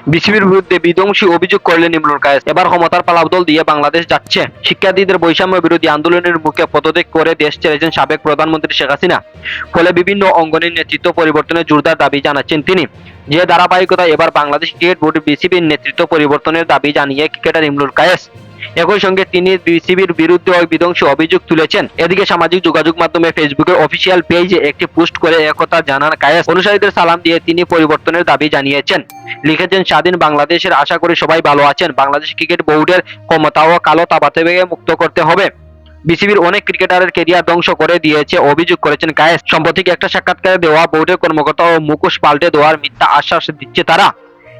বিসিবির বিরুদ্ধে বিধ্বংসী অভিযোগ করলেন ইমরুল কায়েস। এবার ক্ষমতার পালাবদল দিয়ে বাংলাদেশ যাচ্ছে। শিক্ষার্থীদের বৈষম্য বিরোধী আন্দোলনের মুখে পদত্যাগ করে দেশ ছেড়েছেন সাবেক প্রধানমন্ত্রী শেখ হাসিনা। ফলে বিভিন্ন অঙ্গনের নেতৃত্ব পরিবর্তনের জোরদার দাবি জানাচ্ছেন তিনি। যে ধারাবাহিকতায় এবার বাংলাদেশ ক্রিকেট বোর্ড বিসিবির নেতৃত্ব পরিবর্তনের দাবি জানিয়ে ক্রিকেটার ইমরুল কায়েস। একই সঙ্গে তিনি বিসিবির বিরুদ্ধে বিধ্বংসী অভিযোগ তুলেছেন। এদিকে সামাজিক যোগাযোগ মাধ্যমে ফেসবুকের অফিসিয়াল পেজে একটি পোস্ট করে একথা জানান কায়েস। অনুসারীদের সালাম দিয়ে তিনি পরিবর্তনের দাবি জানিয়েছেন। লিখেছেন, স্বাধীন বাংলাদেশের আশা করি সবাই ভালো আছেন। বাংলাদেশ ক্রিকেট বোর্ডের ক্ষমতা ও কালো তাবা থেকে মুক্ত করতে হবে। বিসিবির অনেক ক্রিকেটারের কেরিয়ার ধ্বংস করে দিয়েছে অভিযোগ করেছেন কায়েস। সম্প্রতি একটা সাক্ষাৎকারে দেওয়া বোর্ডের কর্মকর্তা ও মুখোশ পাল্টে দেওয়ার মিথ্যা আশ্বাস দিচ্ছে তারা।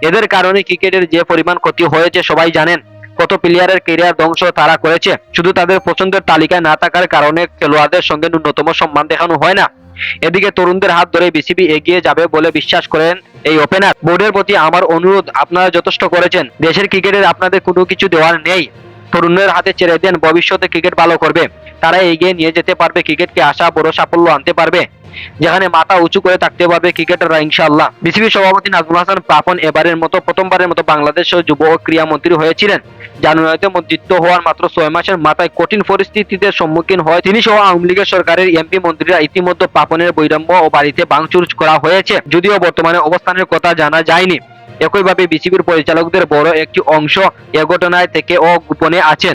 এদের কারণে ক্রিকেটের যে পরিমাণ ক্ষতি হয়েছে সবাই জানেন। কত প্লেয়ারের কেরিয়ার ধ্বংস তারা করেছে। শুধু তাদের পছন্দের তালিকায় না থাকার কারণে খেলোয়াড়দের সঙ্গে ন্যূনতম সম্মান দেখানো হয় না। এদিকে তরুণদের হাত ধরে বিসিবি এগিয়ে যাবে বলে বিশ্বাস করেন এই ওপেনার। বোর্ডের প্রতি আমার অনুরোধ, আপনারা যথেষ্ট করেছেন। দেশের ক্রিকেটের আপনাদের কোনো কিছু দেওয়ার নেই। তরুণদের হাতে ছেড়ে দেন, ভবিষ্যতে ক্রিকেট ভালো করবে। তারা এগিয়ে নিয়ে যেতে পারবে, ক্রিকেটকে আশা বড় সাফল্য আনতে পারবে, যেখানে মাথা উঁচু করে থাকতে পারবে ক্রিকেটাররা ইনশাআল্লাহ। বিসিবি সভাপতি নাজমুল হাসান পাপন এবারের মতো প্রথমবারের মতো বাংলাদেশ যুব ও ক্রীড়া মন্ত্রী হয়েছিলেন। জানুয়ারিতে মন্ত্রিত্ব হওয়ার মাত্র 6 মাসের মাথায় কঠিন পরিস্থিতিতে সম্মুখীন হয় তিনি সহ আওয়ামী লীগের সরকারের এমপি মন্ত্রীরা। ইতিমধ্যে পাপনের বৈরম্য ও বাড়িতে ভাঙচুর করা হয়েছে, যদিও বর্তমানে অবস্থানের কথা জানা যায়নি। একইভাবে বিসিবির পরিচালকদের বড় একটি অংশ এ ঘটনায় থেকে গোপনে আছেন।